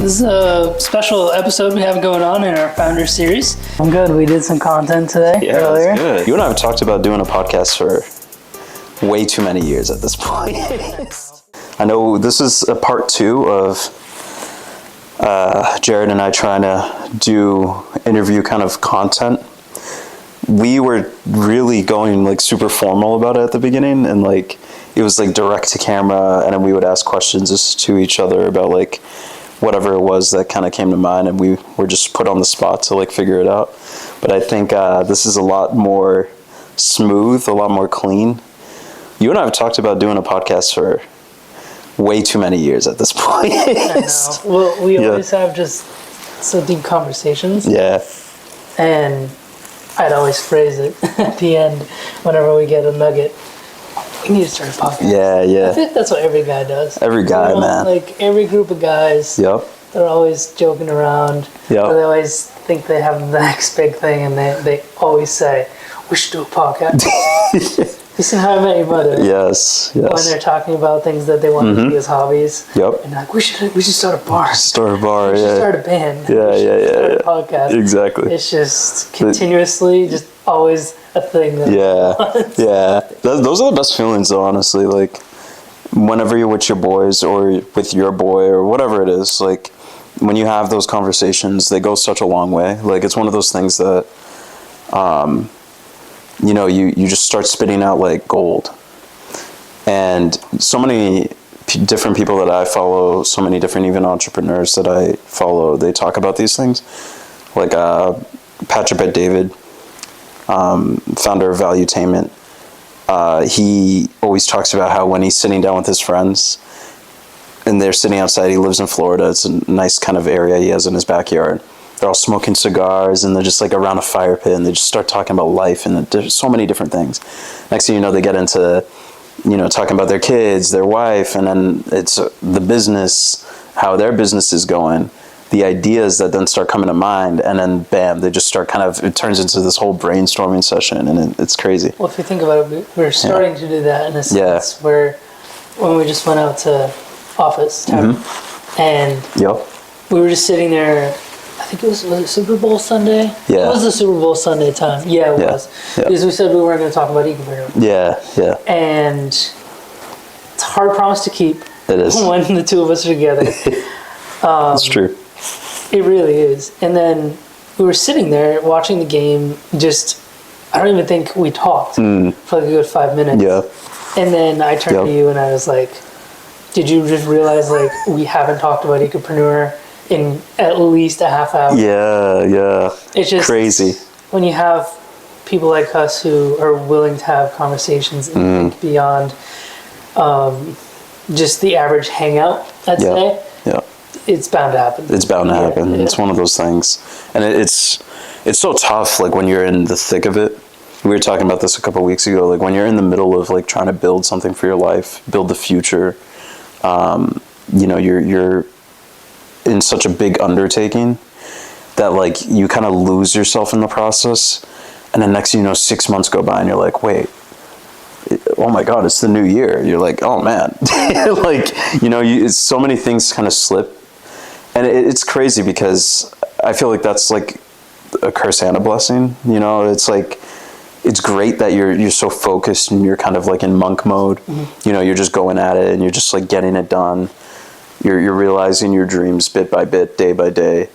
This is a special episode we have going on in our Founder Series. I'm good. We did some content today earlier. Good. You and I have talked about doing a podcast for way too many years at this point. I know this is a part 2 of Jared and I trying to do interview kind of content. We were really going like super formal about it at the beginning, and like it was like direct to camera, and then we would ask questions just to each other about like whatever it was that kind of came to mind, and we were just put on the spot to like figure it out. But I think this is a lot more smooth, a lot more clean. You and I have talked about doing a podcast for way too many years at this point. I know. Well, we always have just so deep conversations. Yeah. And I'd always phrase it at the end whenever we get a nugget. We need to start a podcast. Yeah. I think that's what every guy does. Every guy, man. Like every group of guys. Yep. They're always joking around. Yep. They always think they have the next big thing, and they always say, "We should do a podcast." You see How I Met Your Mother? Yes. When they're talking about things that they want to do as hobbies. Yep. And like, we should start a bar. Start a bar, We should start a band. Yeah. Start a podcast. Exactly. It's just continuously, just always a thing. Those are the best feelings, though, honestly. Like, whenever you're with your boys or with your boy or whatever it is, like, when you have those conversations, they go such a long way. Like, it's one of those things that, you just start spitting out, like, gold. And so many different people that I follow, so many different even entrepreneurs that I follow, they talk about these things. Like, Patrick Bet-David, founder of Valuetainment, he always talks about how when he's sitting down with his friends and they're sitting outside, he lives in Florida, it's a nice kind of area he has in his backyard. They're all smoking cigars and they're just like around a fire pit, and they just start talking about life, and there's so many different things. Next thing you know, they get into, talking about their kids, their wife, and then it's the business, how their business is going, the ideas that then start coming to mind, and then bam, they just start it turns into this whole brainstorming session, and it's crazy. Well, if you think about it, we're starting to do that in a sense where when we just went out to office time, and we were just sitting there. I think it was Super Bowl Sunday? Yeah. It was the Super Bowl Sunday time. Yeah, it was. Yeah. Because we said we weren't going to talk about Ecopreneur. Yeah. And it's a hard promise to keep. It is. When the two of us are together. It's true. It really is. And then we were sitting there watching the game, I don't even think we talked for like a good 5 minutes. Yeah. And then I turned to you and I was like, did you just realize like we haven't talked about Ecopreneur in at least a half hour? Yeah. It's just crazy when you have people like us who are willing to have conversations and think beyond just the average hangout, I'd say. Yeah. It's bound to happen. It's bound to happen. Yeah. It's one of those things. And it's so tough, like when you're in the thick of it. We were talking about this a couple of weeks ago, like when you're in the middle of like trying to build something for your life, build the future, you're in such a big undertaking that like you kind of lose yourself in the process, and then next thing you know, 6 months go by and you're like, wait, oh my god, it's the new year. You're like, oh man. Like, it's so many things kind of slip, and it's crazy because I feel like that's like a curse and a blessing. It's like, it's great that you're so focused and you're kind of like in monk mode. You're just going at it and you're just like getting it done. You're realizing your dreams bit by bit, day by day.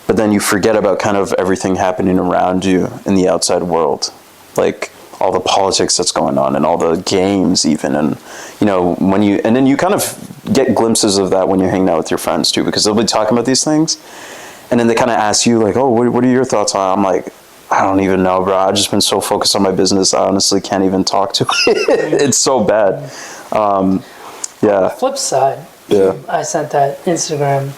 But then you forget about kind of everything happening around you in the outside world. Like all the politics that's going on and all the games even. And, and then you kind of get glimpses of that when you're hanging out with your friends too, because they'll be talking about these things. And then they kind of ask you like, oh, what are your thoughts on it? I'm like, I don't even know, bro. I've just been so focused on my business. I honestly can't even talk to it. It's so bad. On the flip side, I sent that Instagram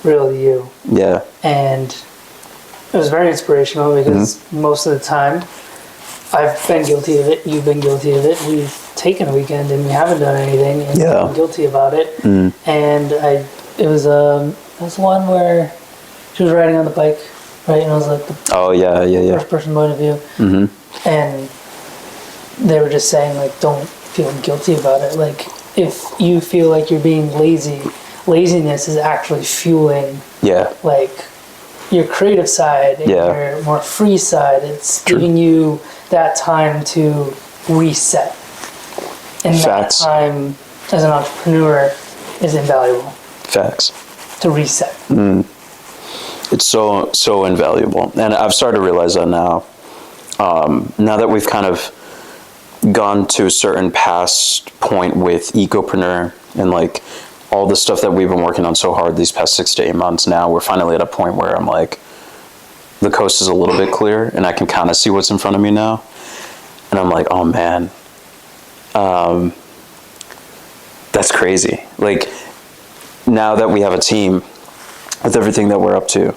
reel to you. Yeah. And it was very inspirational because most of the time I've been guilty of it. You've been guilty of it. We've taken a weekend and we haven't done anything, and I'm guilty about it. And it was one where she was riding on the bike, right? And it was like the first person point of view. And they were just saying like, don't feel guilty about it. Like if you feel like you're being lazy laziness is actually fueling Yeah. like your creative side and your more free side. It's giving you that time to reset. And Facts. that time as an entrepreneur is invaluable. Facts. To reset. It's so invaluable. And I've started to realize that now. Now that we've kind of gone to a certain past point with Ecopreneur and like all the stuff that we've been working on so hard these past 6 to 8 months, now we're finally at a point where I'm like, the coast is a little bit clear and I can kind of see what's in front of me now. And I'm like, oh man, that's crazy. Like, now that we have a team with everything that we're up to,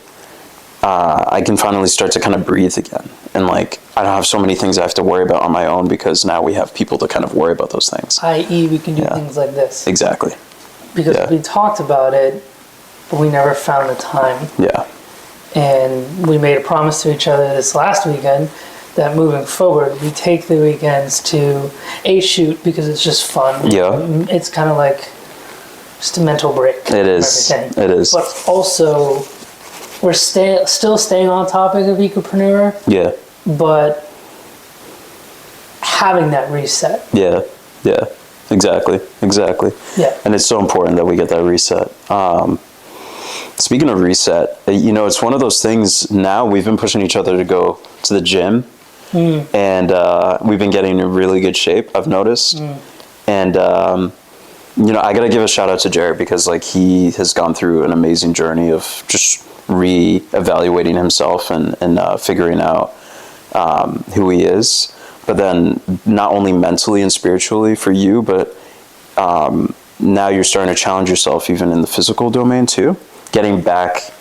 I can finally start to kind of breathe again. And like, I don't have so many things I have to worry about on my own because now we have people to kind of worry about those things. I.e., we can do things like this. Exactly. Because we talked about it, but we never found the time. Yeah. And we made a promise to each other this last weekend that moving forward, we take the weekends to shoot because it's just fun. Yeah. It's kind of like just a mental break. It is. It is. But also, we're still staying on topic of Ecopreneur. Yeah. But having that reset. Yeah. Yeah. Exactly. Yeah. And it's so important that we get that reset. Speaking of reset, you know, it's one of those things now we've been pushing each other to go to the gym. And we've been getting in really good shape, I've noticed. And, you know, I got to give a shout out to Jared because like he has gone through an amazing journey of just re-evaluating himself and figuring out who he is. But then not only mentally and spiritually for you, but now you're starting to challenge yourself even in the physical domain too. Getting back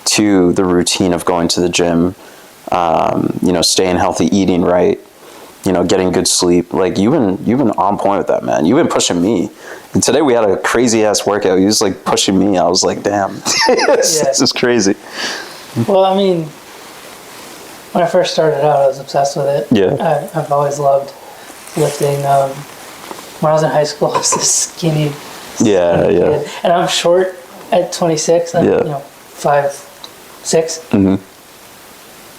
to the routine of going to the gym, you know, staying healthy, eating right, you know, getting good sleep. Like you've been on point with that, man. You've been pushing me. And today we had a crazy ass workout. You was like pushing me. I was like, damn, this is crazy. Well, I mean, when I first started out, I was obsessed with it. Yeah. I've always loved lifting. When I was in high school, I was this skinny kid. And I'm short at 26. I'm, you know, 5'6".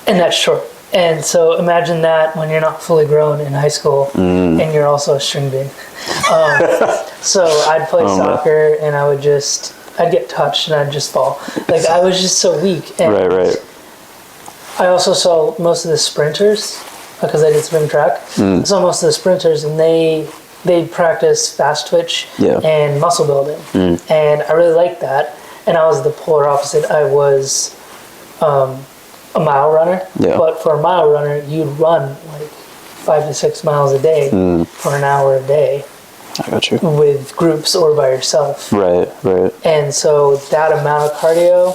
And that's short. And so imagine that when you're not fully grown in high school and you're also a string bean. So I'd play soccer and I'd get touched and I'd just fall. Like I was just so weak. And Right. I also saw most of the sprinters because I did sprint track. I saw most of the sprinters and they practice fast twitch and muscle building. And I really liked that. And I was the polar opposite. I was a mile runner, but for a mile runner, you'd run like 5 to 6 miles a day for an hour a day. I got you. With groups or by yourself. Right. And so that amount of cardio,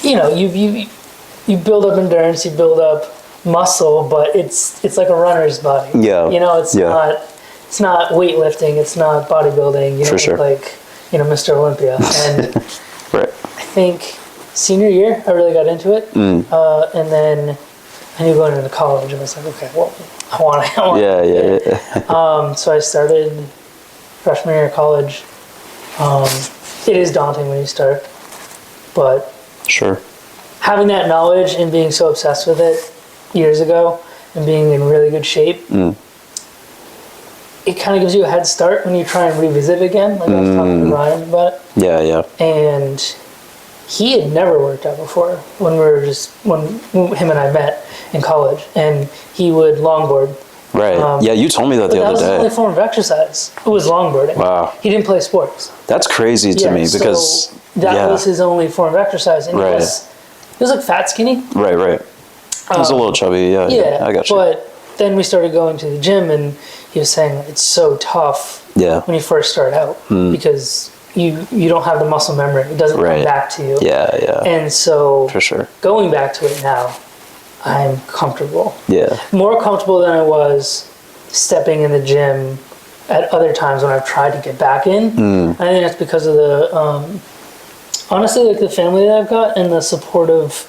you know, you build up endurance, you build up muscle, but it's like a runner's body. Yeah. You know, it's not weightlifting, it's not bodybuilding. You know, like, you know, Mr. Olympia. And I think senior year, I really got into it. And then I knew going into college, I was like, okay, well, I want it. So I started freshman year of college. It is daunting when you start, but having that knowledge and being so obsessed with it years ago and being in really good shape, it kind of gives you a head start when you try and revisit it again. Like I was talking to Ryan about it. And he had never worked out before when him and I met in college, and he would longboard. You told me that the other day. That was the only form of exercise. It was longboarding. Wow. He didn't play sports. That's crazy to me because so that was his only form of exercise. And he was like fat skinny. Right. He was a little chubby. Yeah, I got you. But then we started going to the gym, and he was saying it's so tough when you first start out because you don't have the muscle memory. It doesn't come back to you. And so going back to it now, I'm comfortable. More comfortable than I was stepping in the gym at other times when I've tried to get back in. I think that's because of the honestly, like the family that I've got and the supportive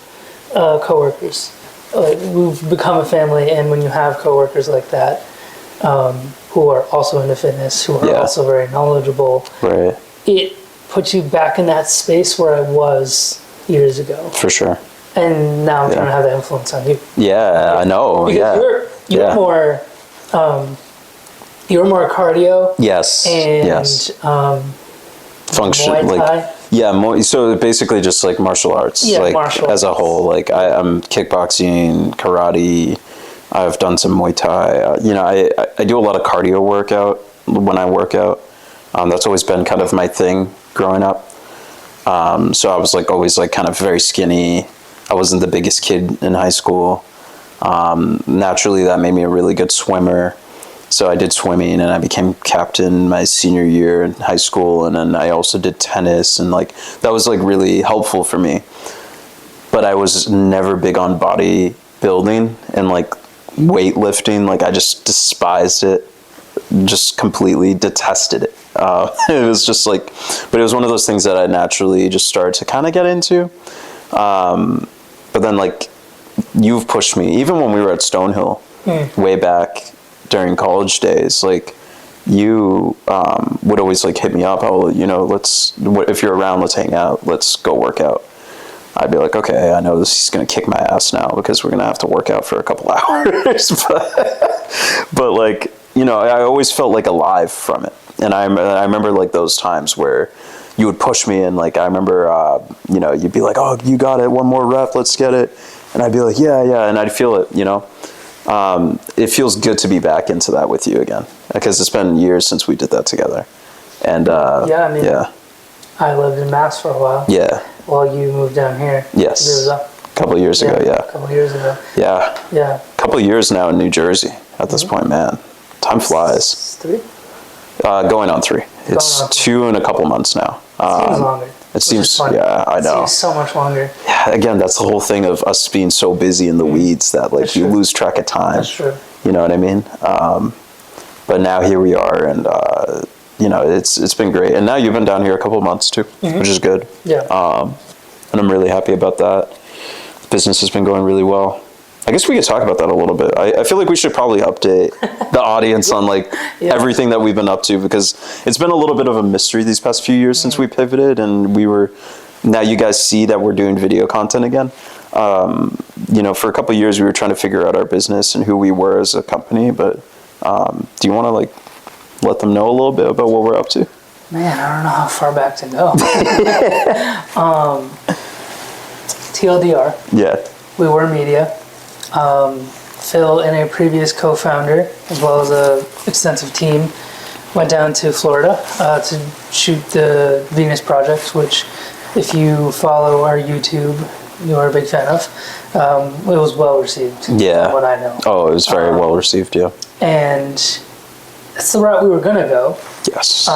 coworkers. Like we've become a family, and when you have coworkers like that, who are also into fitness, who are also very knowledgeable. Right. It puts you back in that space where I was years ago. For sure. And now I'm trying to have that influence on you. Yeah, I know. Because you're more cardio. Yes. And function Muay Thai. So basically just like martial arts, like martial as a whole. Like I'm kickboxing, karate. I've done some Muay Thai. I do a lot of cardio workout when I work out. That's always been kind of my thing growing up. So I was like always like kind of very skinny. I wasn't the biggest kid in high school. Naturally, that made me a really good swimmer. So I did swimming, and I became captain my senior year in high school, and then I also did tennis, and like that was like really helpful for me. But I was never big on bodybuilding and like weightlifting. Like I just despised it, just completely detested it. It was just like, but it was one of those things that I naturally just started to kind of get into. But then like you've pushed me, even when we were at Stonehill way back during college days, like you would always like hit me up. Oh, if you're around, let's hang out, let's go work out. I'd be like, okay, I know he's gonna kick my ass now because we're gonna have to work out for a couple hours. but like, I always felt like alive from it. And I remember like those times where you would push me, and like I remember you'd be like, oh, you got it, one more rep, let's get it. And I'd be like, yeah, and I'd feel it. It feels good to be back into that with you again, because it's been years since we did that together. And I lived in Mass for a while. Yeah. While you moved down here. Yes. A couple of years ago. A couple of years ago. Yeah. Yeah. A couple of years now in New Jersey at this point, man. Time flies. 3? Going on 3. It's 2 in a couple months now. It seems longer. It seems, yeah, I know. It seems so much longer. Yeah, again, that's the whole thing of us being so busy in the weeds that like you lose track of time. That's true. You know what I mean? But now here we are, and it's been great. And now you've been down here a couple of months too, which is good. Yeah. And I'm really happy about that. Business has been going really well. I guess we could talk about that a little bit. I feel like we should probably update the audience on like everything that we've been up to, because it's been a little bit of a mystery these past few years since we pivoted, and now you guys see that we're doing video content again. For a couple of years we were trying to figure out our business and who we were as a company, but do you want to like let them know a little bit about what we're up to? Man, I don't know how far back to go. TLDR. Yeah. We were media. Phil and a previous co-founder, as well as a extensive team, went down to Florida to shoot the Venus Project, which, if you follow our YouTube, you are a big fan of. It was well received. Yeah. From what I know. Oh, it was very well received. Yeah. And that's the route we were gonna go. Yes.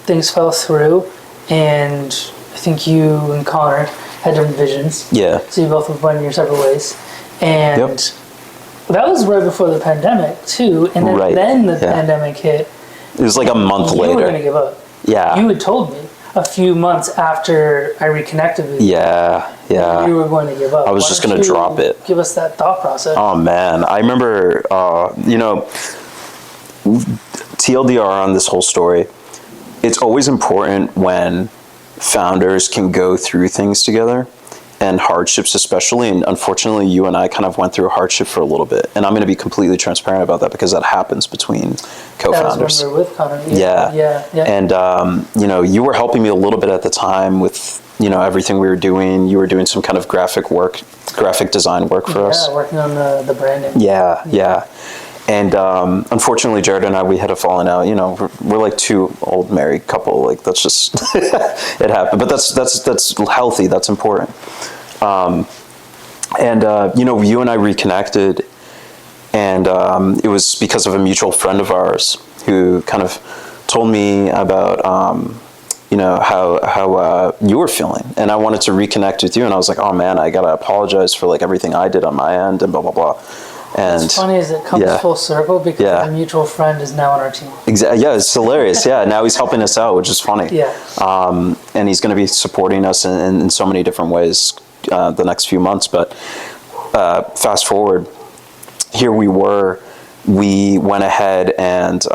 Things fell through, and I think you and Connor had different visions. Yeah. So you both went your separate ways. And that was right before the pandemic too. And then the pandemic hit. It was like a month later. You were gonna give up. Yeah. You had told me a few months after I reconnected with you. Yeah. You were going to give up. I was just going to drop it. Give us that thought process. Oh man, I remember. TLDR on this whole story. It's always important when founders can go through things together, and hardships especially, and unfortunately you and I kind of went through a hardship for a little bit, and I'm going to be completely transparent about that because that happens between co-founders. That was when we were with Connor. Yeah. And you were helping me a little bit at the time with everything we were doing. You were doing some kind of graphic design work for us. Yeah, working on the branding. Yeah. And unfortunately, Jared and I, we had a falling out. We're like two old married couple. Like that's just it happened. But that's healthy. That's important. You and I reconnected, and it was because of a mutual friend of ours who kind of told me about how you were feeling, and I wanted to reconnect with you. And I was like, oh man, I gotta apologize for like everything I did on my end and blah blah blah. And what's funny is it comes full circle because our mutual friend is now on our team. Exactly. Yeah, it's hilarious. Yeah, now he's helping us out, which is funny. Yeah. And he's going to be supporting us in so many different ways the next few months. But fast forward, here we were we went ahead and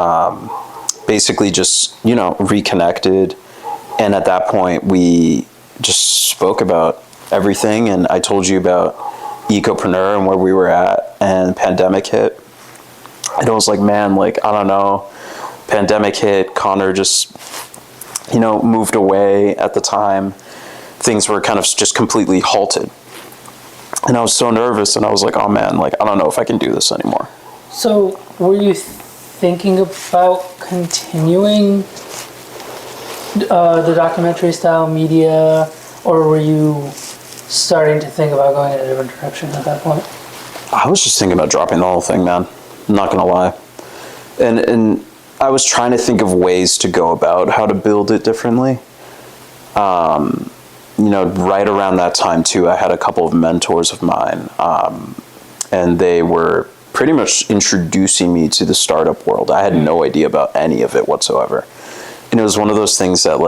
basically just, reconnected. And at that point, we just spoke about everything. And I told you about Ecopreneur and where we were at, and pandemic hit. And I was like, man, I don't know. Pandemic hit, Connor just, moved away at the time. Things were kind of just completely halted. And I was so nervous, and I was like, oh man, I don't know if I can do this anymore. So were you thinking about continuing the documentary style media, or were you starting to think about going in a different direction at that point? I was just thinking about dropping the whole thing, man. I'm not gonna lie. And I was trying to think of ways to go about how to build it differently. Right around that time too, I had a couple of mentors of mine, and they were pretty much introducing me to the startup world. I had no idea about any of it whatsoever. And it was one of those things that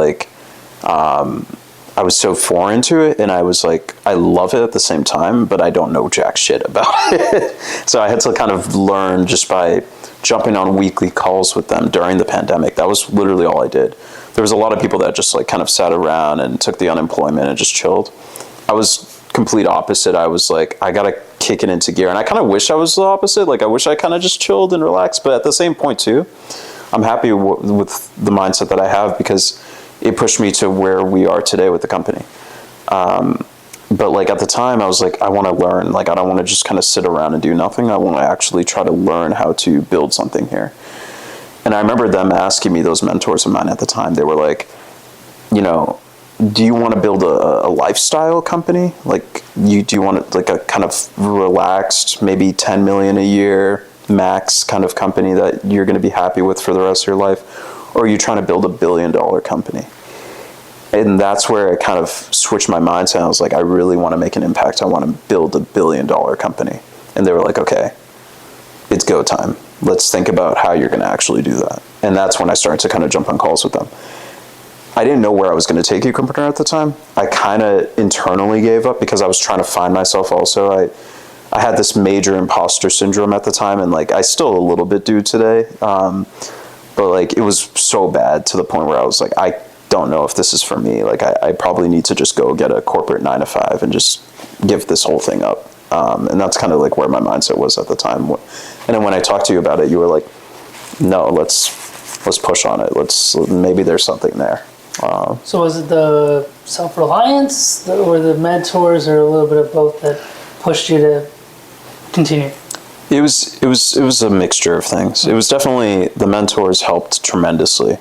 I was so foreign to it, and I was like, I love it at the same time, but I don't know jack shit about it. So I had to kind of learn just by jumping on weekly calls with them during the pandemic. That was literally all I did. There was a lot of people that just kind of sat around and took the unemployment and just chilled. I was complete opposite. I was like, I gotta kick it into gear. And I kind of wish I was the opposite. I wish I kind of just chilled and relaxed. But at the same point too, I'm happy with the mindset that I have, because it pushed me to where we are today with the company. But at the time, I was like, I want to learn. I don't want to just kind of sit around and do nothing. I want to actually try to learn how to build something here. And I remember them asking me, those mentors of mine at the time, they were like, do you want to build a lifestyle company? Do you want a kind of relaxed, maybe 10 million a year max kind of company that you're going to be happy with for the rest of your life? Or are you trying to build $1 billion company? And that's where I kind of switched my mindset. I was like, I really want to make an impact. I want to build $1 billion company. And they were like, okay, it's go time. Let's think about how you're going to actually do that. And that's when I started to kind of jump on calls with them. I didn't know where I was going to take Ecopreneur at the time. I kind of internally gave up because I was trying to find myself also. I had this major imposter syndrome at the time, and I still a little bit do today. But it was so bad to the point where I was like, I don't know if this is for me. I probably need to just go get a corporate 9-to-5 and just give this whole thing up. And that's kind of where my mindset was at the time. And then when I talked to you about it, you were like, no, let's push on it. Maybe there's something there. So was it the self-reliance or the mentors, or a little bit of both, that pushed you to continue? It was a mixture of things. It was definitely, the mentors helped tremendously,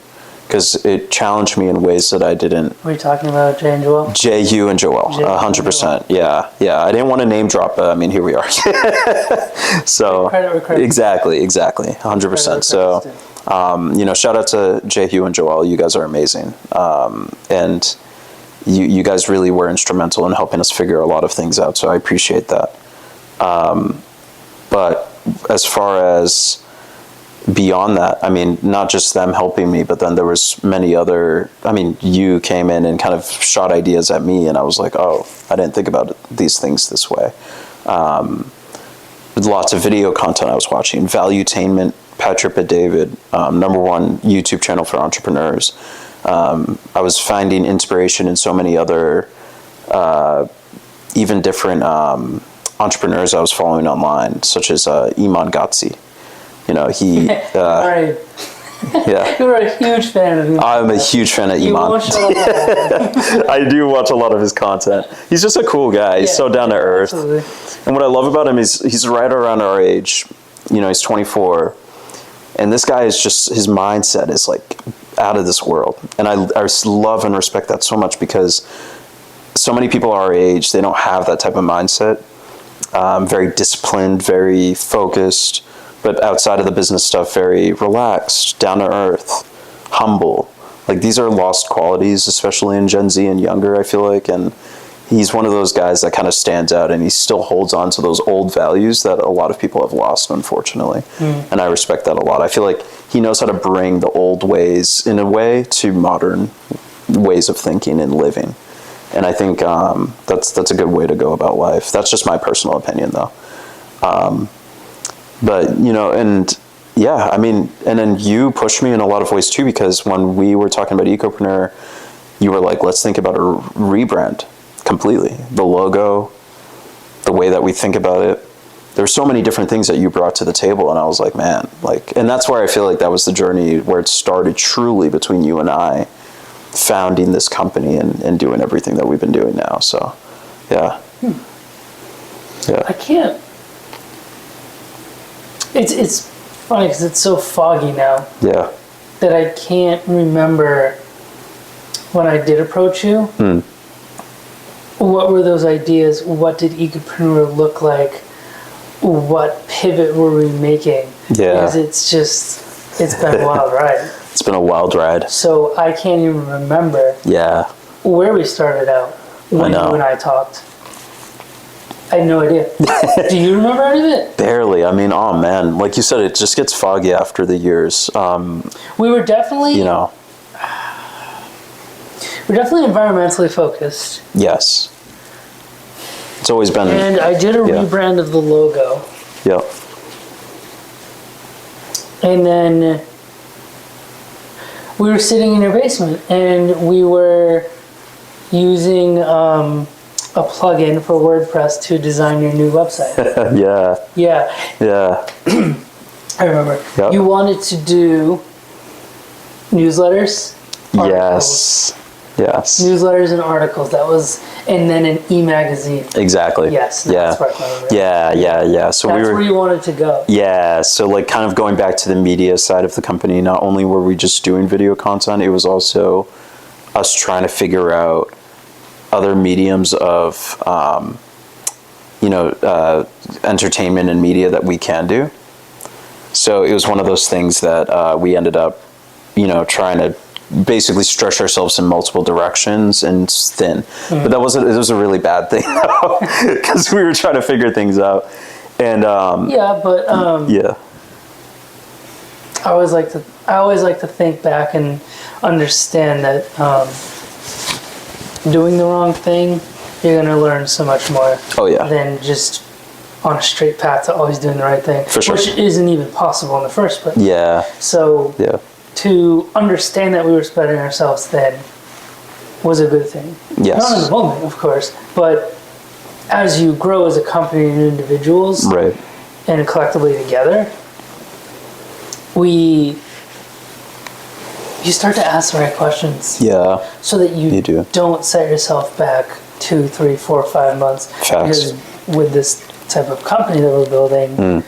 because it challenged me in ways that I didn't. Were you talking about Jay and Joel? Jay, you and Joel, 100%. Yeah. I didn't want to name drop, but here we are. So credit. Exactly, 100%. So, shout out to Jay, Hugh, and Joel. You guys are amazing, and you guys really were instrumental in helping us figure a lot of things out. So I appreciate that. But as far as beyond that, not just them helping me, but then there was many other, you came in and kind of shot ideas at me, and I was like, oh, I didn't think about these things this way. Lots of video content I was watching. Valuetainment, Patrick David, #1 YouTube channel for entrepreneurs. I was finding inspiration in so many other, even different entrepreneurs I was following online, such as Iman Ghatzi. He. Right. Yeah. You were a huge fan of him. I'm a huge fan of You Iman. won't shut up. I do watch a lot of his content. He's just a cool guy. He's so down to earth. Absolutely. And what I love about him is he's right around our age. He's 24. And this guy is just, his mindset is out of this world. And I love and respect that so much, because so many people our age, they don't have that type of mindset. Very disciplined, very focused, but outside of the business stuff, very relaxed, down to earth, humble. These are lost qualities, especially in Gen Z and younger, I feel like. And he's one of those guys that kind of stands out, and he still holds on to those old values that a lot of people have lost, unfortunately. And I respect that a lot. I feel like he knows how to bring the old ways, in a way, to modern ways of thinking and living. And I think that's a good way to go about life. That's just my personal opinion, though. But, you know, and yeah, I mean, and then you pushed me in a lot of ways too, because when we were talking about Ecopreneur, you were like, let's think about a rebrand completely. The logo, the way that we think about it. There's so many different things that you brought to the table, and I was like, man, like, and that's where I feel like that was the journey where it started truly between you and I founding this company and doing everything that we've been doing now. So, yeah. Yeah. I can't. It's funny because it's so foggy now. Yeah. That I can't remember when I did approach you. What were those ideas? What did Ecopreneur look like? What pivot were we making? Yeah. Because it's been a wild ride. It's been a wild ride. So I can't even remember Yeah. where we started out when you and I talked. I had no idea. Do you remember any of it? Barely. I mean, oh man, like you said, it just gets foggy after the years. We were definitely, you know. we're definitely environmentally focused. Yes. It's always been. And I did a rebrand of the logo. Yeah. And then we were sitting in your basement and we were using a plugin for WordPress to design your new website. Yeah. Yeah. Yeah. I remember. Yep. You wanted to do newsletters. Yes. Yes. Newsletters and articles. That was, and then an e-magazine. Exactly. Yes. Yeah. That's right. Yeah. So that's we were. where you wanted to go. Yeah. So like kind of going back to the media side of the company, not only were we just doing video content, it was also us trying to figure out other mediums of, entertainment and media that we can do. So it was one of those things that we ended up, trying to basically stretch ourselves in multiple directions and thin. But it was a really bad thing because we were trying to figure things out. And yeah. I always like to think back and understand that doing the wrong thing, you're gonna learn so much more. Oh yeah. Than just on a straight path to always doing the right thing. For sure. Which isn't even possible in the first place. Yeah. So yeah. To understand that we were spreading ourselves thin was a good thing. Yes. Not in the moment, of course, but as you grow as a company and individuals, right, and collectively together, you start to ask the right questions. Yeah. So that you don't set yourself back 2, 3, 4, 5 months. Facts. Because with this type of company that we're building,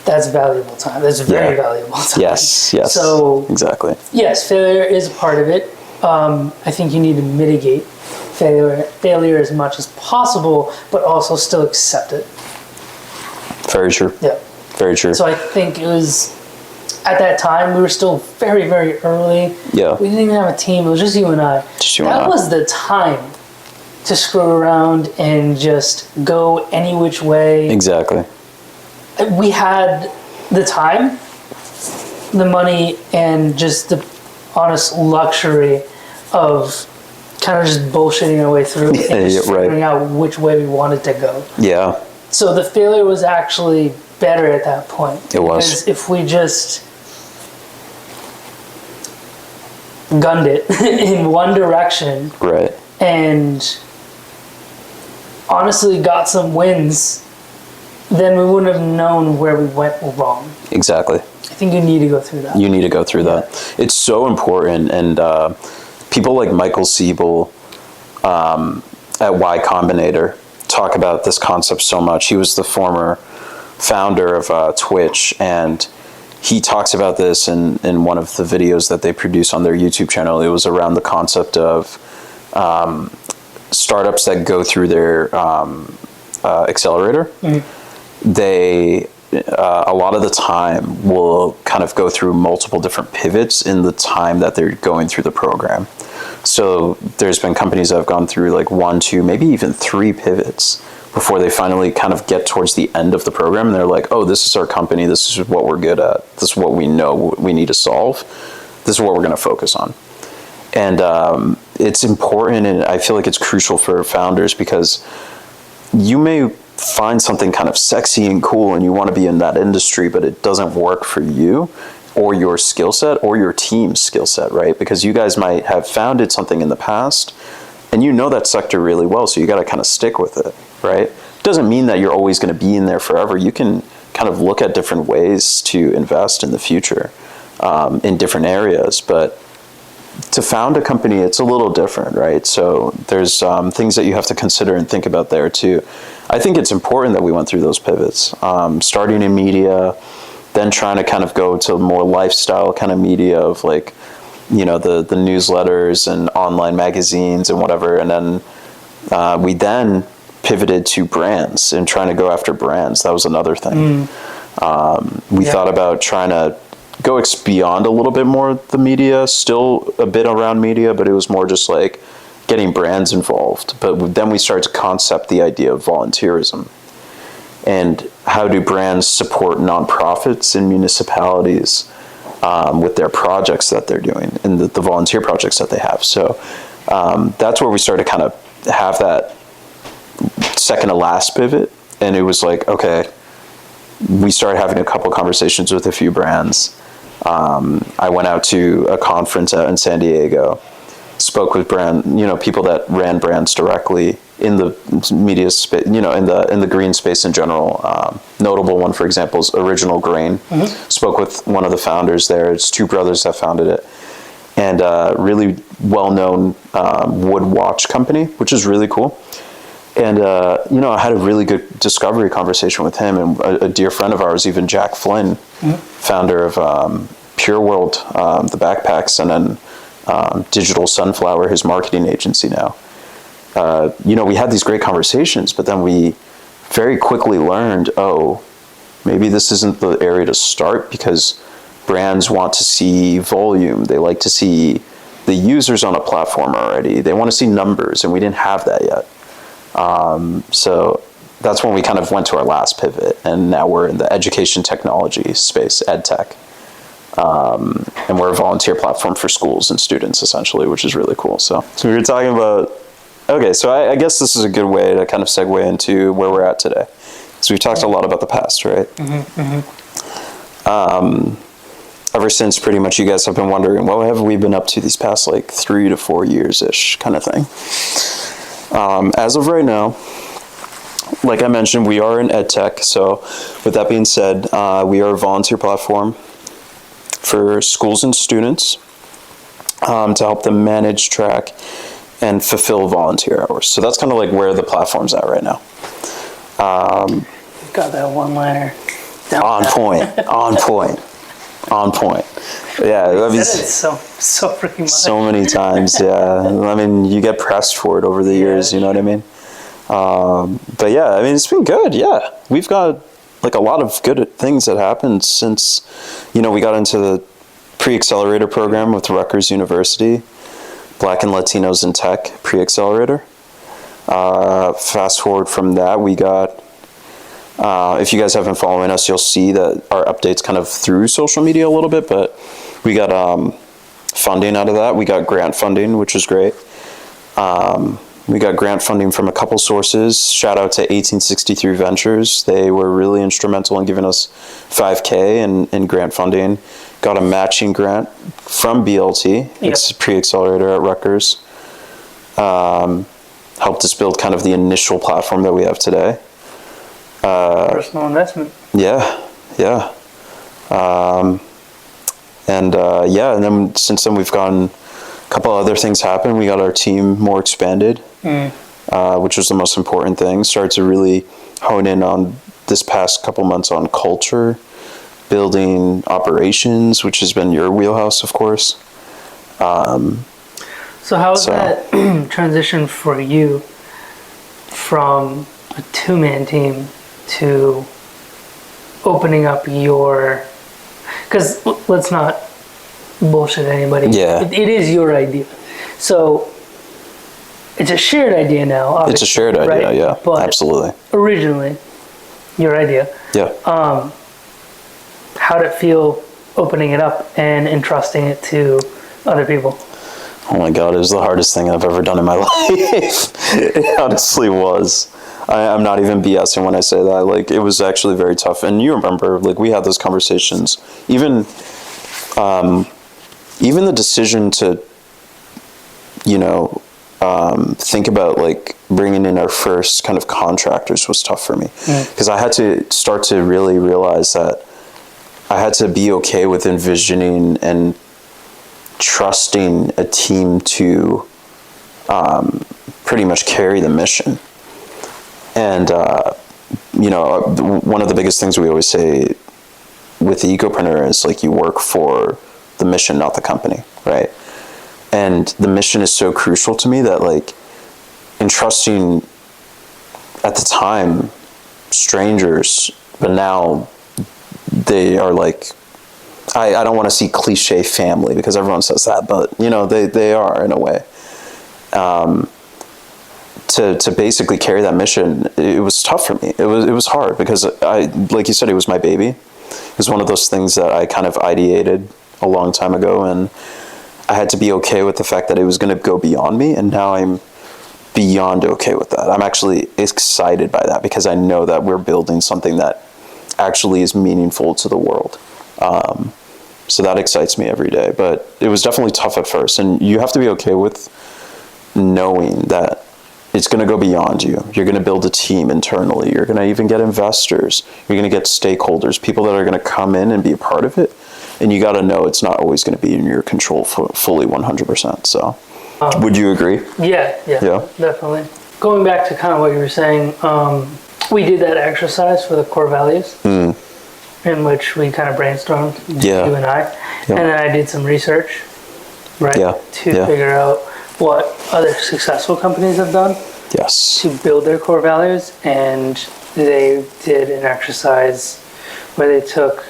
that's valuable time. That's very valuable time. Yes. So exactly. Yes, failure is a part of it. I think you need to mitigate failure as much as possible, but also still accept it. Very true. Yeah. Very true. So I think it was, at that time, we were still very, very early. Yeah. We didn't even have a team. It was just you and I. That was the time to screw around and just go any which way. Exactly. We had the time, the money, and just the honest luxury of kind of just bullshitting our way through and just figuring out which way we wanted to go. Yeah. So the failure was actually better at that point. It was. Because if we just gunned it in one direction, right, and honestly got some wins, then we wouldn't have known where we went wrong. Exactly. I think you need to go through that. You need to go through that. It's so important, and people like Michael Siebel at Y Combinator talk about this concept so much. He was the former founder of Twitch, and he talks about this in one of the videos that they produce on their YouTube channel. It was around the concept of startups that go through their accelerator. They a lot of the time will kind of go through multiple different pivots in the time that they're going through the program. So there's been companies that have gone through like 1, 2, maybe even 3 pivots before they finally kind of get towards the end of the program, and they're like, oh, this is our company, this is what we're good at, this is what we know we need to solve, this is what we're going to focus on. And it's important, and I feel like it's crucial for founders, because you may find something kind of sexy and cool and you want to be in that industry, but it doesn't work for you or your skill set or your team's skill set, right? Because you guys might have founded something in the past and you know that sector really well, so you got to kind of stick with it, right? Doesn't mean that you're always going to be in there forever. You can kind of look at different ways to invest in the future in different areas, but to found a company, it's a little different, right? So there's things that you have to consider and think about there too. I think it's important that we went through those pivots, starting in media, then trying to kind of go to more lifestyle kind of media of like, you know, the newsletters and online magazines and whatever. And then we then pivoted to brands and trying to go after brands. That was another thing. We thought about trying to go beyond a little bit more the media, still a bit around media, but it was more just like getting brands involved. But then we started to concept the idea of volunteerism and how do brands support nonprofits and municipalities with their projects that they're doing and the volunteer projects that they have. So that's where we started to kind of have that second to last pivot. And it was like, okay, we started having a couple conversations with a few brands. I went out to a conference out in San Diego, spoke with people that ran brands directly in the media space, in the green space in general. Notable one, for example, is Original Grain. Spoke with one of the founders there. It's two brothers that founded it, and really well-known wood watch company, which is really cool. And, I had a really good discovery conversation with him and a dear friend of ours, even Jack Flynn, founder of Pure World, the backpacks, and then Digital Sunflower, his marketing agency now. We had these great conversations, but then we very quickly learned, maybe this isn't the area to start because brands want to see volume. They like to see the users on a platform already. They want to see numbers, and we didn't have that yet. So that's when we kind of went to our last pivot, and now we're in the education technology space, EdTech. And we're a volunteer platform for schools and students, essentially, which is really cool. So we were talking about, so I guess this is a good way to kind of segue into where we're at today. So we've talked a lot about the past, right? Ever since pretty much you guys have been wondering, what have we been up to these past like 3 to 4 years-ish kind of thing. As of right now, like I mentioned, we are in EdTech. So with that being said, we are a volunteer platform for schools and students to help them manage, track, and fulfill volunteer hours. So that's kind of like where the platform's at right now. Got that one-liner. On point. Yeah, I mean, it's so freaking much. So many times, yeah. I mean, you get pressed for it over the years, you know what I mean? But yeah, I mean, it's been good, yeah. We've got like a lot of good things that happened since, we got into the pre-accelerator program with Rutgers University, Black and Latinos in Tech pre-accelerator. Fast forward from that, we got, if you guys have been following us, you'll see that our updates kind of through social media a little bit, but we got funding out of that. We got grant funding, which was great. We got grant funding from a couple sources. Shout out to 1863 Ventures. They were really instrumental in giving us $5K in grant funding. Got a matching grant from BLT. It's a pre-accelerator at Rutgers. Helped us build kind of the initial platform that we have today. Personal investment. Yeah. And then since then we've gotten a couple other things happen. We got our team more expanded, which was the most important thing. Started to really hone in on this past couple months on culture, building operations, which has been your wheelhouse, of course. So how was that transition for you from a two-man team to opening up your, because let's not bullshit anybody. Yeah. It is your idea. So it's a shared idea now, obviously. It's a shared idea, right? Yeah, but absolutely. Originally, your idea. Yeah. How'd it feel opening it up and entrusting it to other people? Oh my God, it was the hardest thing I've ever done in my life. It honestly was. I'm not even BSing when I say that. Like, it was actually very tough. And you remember, like, we had those conversations. Even the decision to, think about, like, bringing in our first kind of contractors was tough for me. Because I had to start to really realize that I had to be okay with envisioning and trusting a team to pretty much carry the mission. And, one of the biggest things we always say with the Ecopreneur is, like, you work for the mission, not the company, right? And the mission is so crucial to me that, like, entrusting, at the time, strangers, but now they are, like, I don't want to see cliche family, because everyone says that, but, they are, in a way. To basically carry that mission, it was tough for me. It was hard, because like you said, it was my baby. It was one of those things that I kind of ideated a long time ago, and I had to be okay with the fact that it was going to go beyond me, and now I'm beyond okay with that. I'm actually excited by that, because I know that we're building something that actually is meaningful to the world. So that excites me every day, but it was definitely tough at first, and you have to be okay with knowing that it's going to go beyond you. You're going to build a team internally. You're going to even get investors. You're going to get stakeholders, people that are going to come in and be a part of it. And you got to know it's not always going to be in your control fully 100%. So would you agree? Yeah, definitely. Going back to kind of what you were saying, we did that exercise for the core values, in which we kind of brainstormed, you and I. And then I did some research, right, to figure out what other successful companies have done to build their core values. And they did an exercise where they took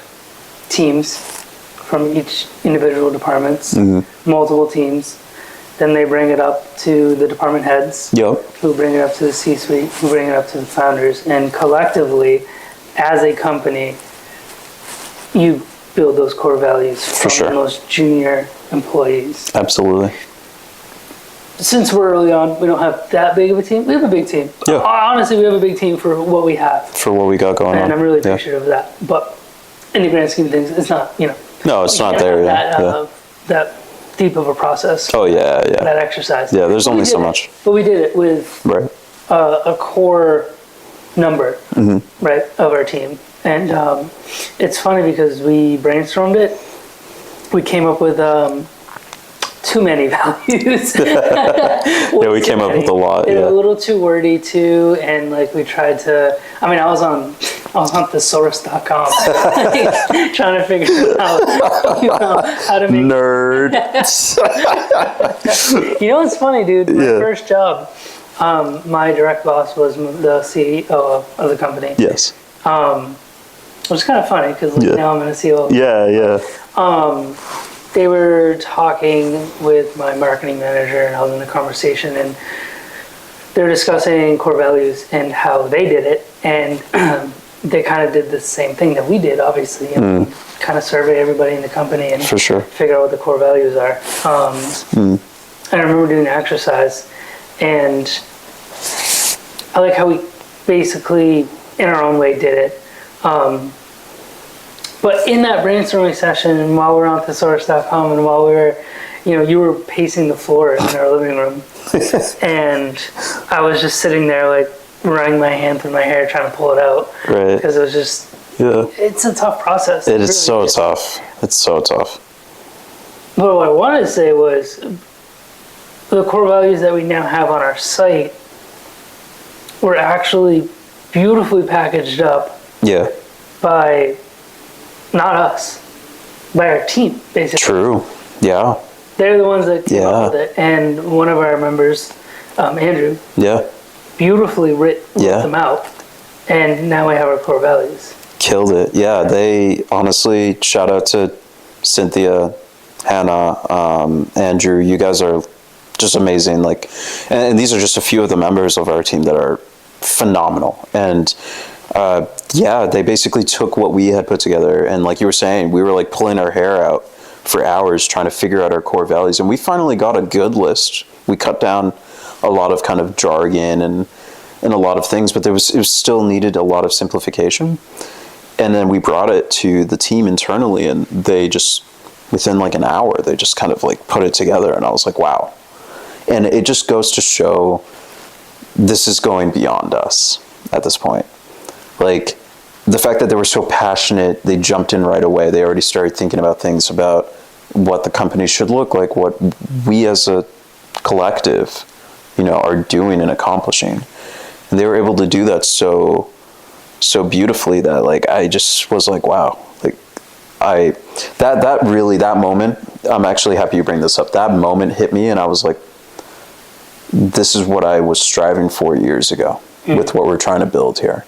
teams from each individual departments, multiple teams, then they bring it up to the department heads, who bring it up to the C-suite, who bring it up to the founders, and collectively, as a company, you build those core values from the most junior employees. Absolutely. Since we're early on, we don't have that big of a team. We have a big team. Honestly, we have a big team for what we have. For what we got going on. And I'm really appreciative of that. But in the grand scheme of things, it's not, No, it's not there yet. That deep of a process. Oh, yeah. That exercise. Yeah, there's only so much. But we did it with a core number, right, of our team. And it's funny because we brainstormed it. We came up with too many values. We came up with a lot. A little too wordy too, and like we tried to. I mean, I was on thesaurus.com trying to figure out how to make nerd. It's funny, dude. My first job, my direct boss was the CEO of the company. Yes. Which is kind of funny because now I'm in a CEO. They were talking with my marketing manager, and I was in a conversation, and they were discussing core values and how they did it, and they kind of did the same thing that we did, obviously, kind of survey everybody in the company and figure out what the core values are. And I remember doing an exercise, and I like how we basically, in our own way, did it. But in that brainstorming session, and while we were on thesaurus.com, and while we were, you were pacing the floor in our living room, and I was just sitting there, like, running my hand through my hair, trying to pull it out. Right. Because it was just, it's a tough process. It is so tough. It's so tough. But what I wanted to say was, the core values that we now have on our site were actually beautifully packaged up by not us, by our team, basically. True. Yeah. They're the ones that came up with it. And one of our members, Andrew, beautifully wrote them out. And now we have our core values. Killed it. Yeah, they honestly, shout out to Cynthia, Hannah, Andrew. You guys are just amazing. Like, and these are just a few of the members of our team that are phenomenal. And they basically took what we had put together, and like you were saying, we were like pulling our hair out for hours trying to figure out our core values, and we finally got a good list. We cut down a lot of kind of jargon and in a lot of things, but it was still needed a lot of simplification. And then we brought it to the team internally, and they just, within like an hour, they just kind of like put it together, and I was like, wow. And it just goes to show this is going beyond us at this point. Like, the fact that they were so passionate, they jumped in right away. They already started thinking about things about what the company should look like, what we as a collective, are doing and accomplishing. And they were able to do that so beautifully that, like, I just was like, wow. Like, that moment, I'm actually happy you bring this up. That moment hit me, and I was like, this is what I was striving for years ago with what we're trying to build here.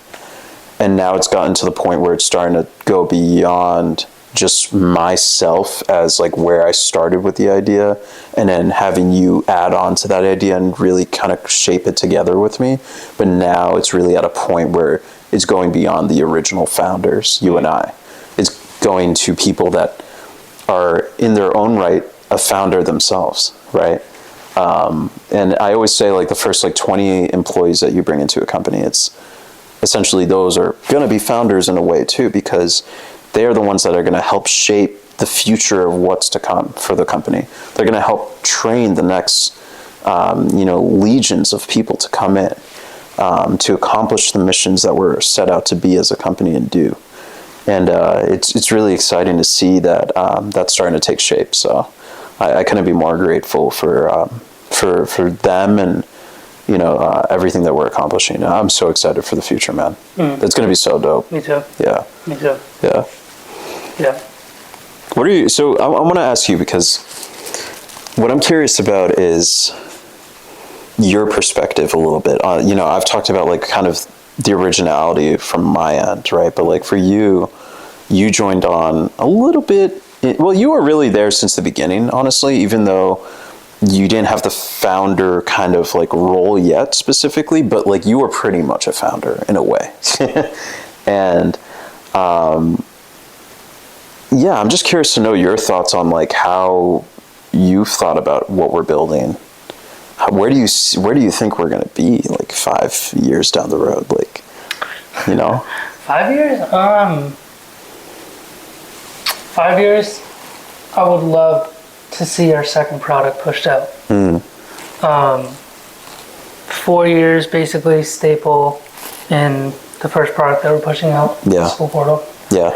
And now it's gotten to the point where it's starting to go beyond just myself as like where I started with the idea, and then having you add on to that idea and really kind of shape it together with me. But now it's really at a point where it's going beyond the original founders, you and I. It's going to people that are in their own right a founder themselves, right? And I always say, like, the first like 20 employees that you bring into a company, it's essentially those are going to be founders in a way too, because they are the ones that are going to help shape the future of what's to come for the company. They're going to help train the next, legions of people to come in, to accomplish the missions that we're set out to be as a company and do. And it's really exciting to see that that's starting to take shape. So I couldn't be more grateful for them and everything that we're accomplishing. I'm so excited for the future, man. It's going to be so dope. Me too. Yeah. Me too. Yeah. Yeah. What are you? So I want to ask you, because what I'm curious about is your perspective a little bit. I've talked about like kind of the originality from my end, right? But like for you joined on a little bit. Well, you were really there since the beginning, honestly, even though you didn't have the founder kind of like role yet specifically, but like you were pretty much a founder in a way. And I'm just curious to know your thoughts on like how you've thought about what we're building. Where do you think we're going to be like 5 years down the road? Like, 5 years? 5 years, I would love to see our second product pushed out. 4 years, basically staple in the first product that we're pushing out, the school portal. Yeah.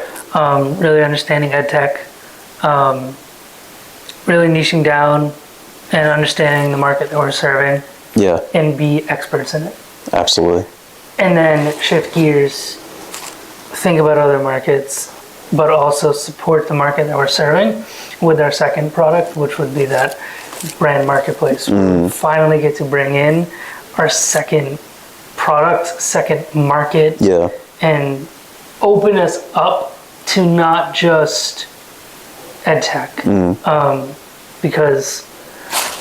Really understanding EdTech, really niching down and understanding the market that we're serving. Yeah. And be experts in it. Absolutely. And then shift gears, think about other markets, but also support the market that we're serving with our second product, which would be that brand marketplace. We finally get to bring in our second product, second market, and open us up to not just EdTech. Because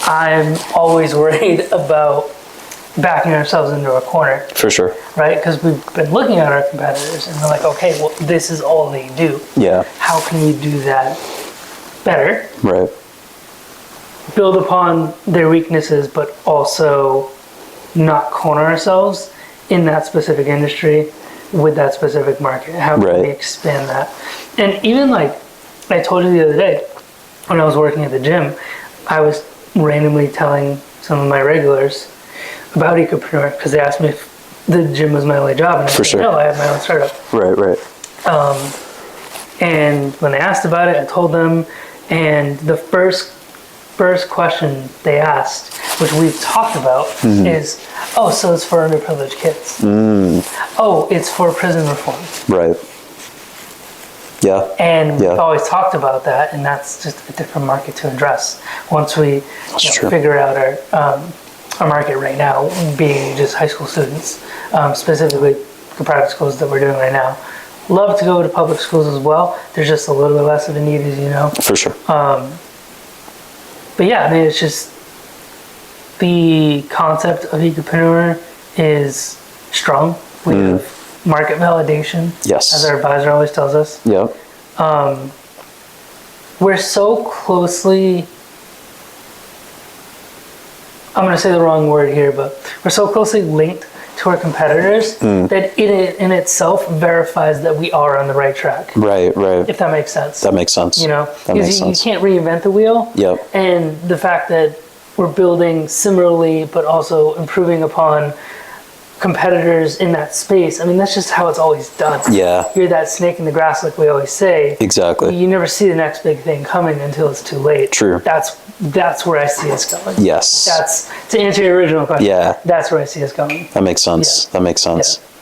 I'm always worried about backing ourselves into a corner. For sure. Right? Because we've been looking at our competitors and we're like, okay, well, this is all they do. Yeah. How can we do that better? Right. Build upon their weaknesses, but also not corner ourselves in that specific industry with that specific market. How can we expand that? And even like I told you the other day, when I was working at the gym, I was randomly telling some of my regulars about Ecopreneur because they asked me if the gym was my only job, and I said, no, I have my own startup. Right. And when they asked about it, I told them, and the first question they asked, which we've talked about, is, oh, so it's for underprivileged kids. Oh, it's for prison reform. Right. Yeah. And we've always talked about that, and that's just a different market to address. Once we figure out our market right now, being just high school students, specifically the private schools that we're doing right now. Love to go to public schools as well. There's just a little bit less of a need, as you know. For sure. But yeah, I mean, it's just the concept of Ecopreneur is strong. We have market validation, as our advisor always tells us. Yep. We're so closely, I'm going to say the wrong word here, but we're so closely linked to our competitors that in itself verifies that we are on the right track. Right. If that makes sense. That makes sense. You know, that makes you sense. can't reinvent the wheel. Yep. And the fact that we're building similarly, but also improving upon competitors in that space. I mean, that's just how it's always done. Yeah. You're that snake in the grass, like we always say. Exactly. You never see the next big thing coming until it's too late. True. That's where I see us going. Yes. That's to answer your original question. Yeah. That's where I see us going. That makes sense. Yeah. That makes sense. Yeah.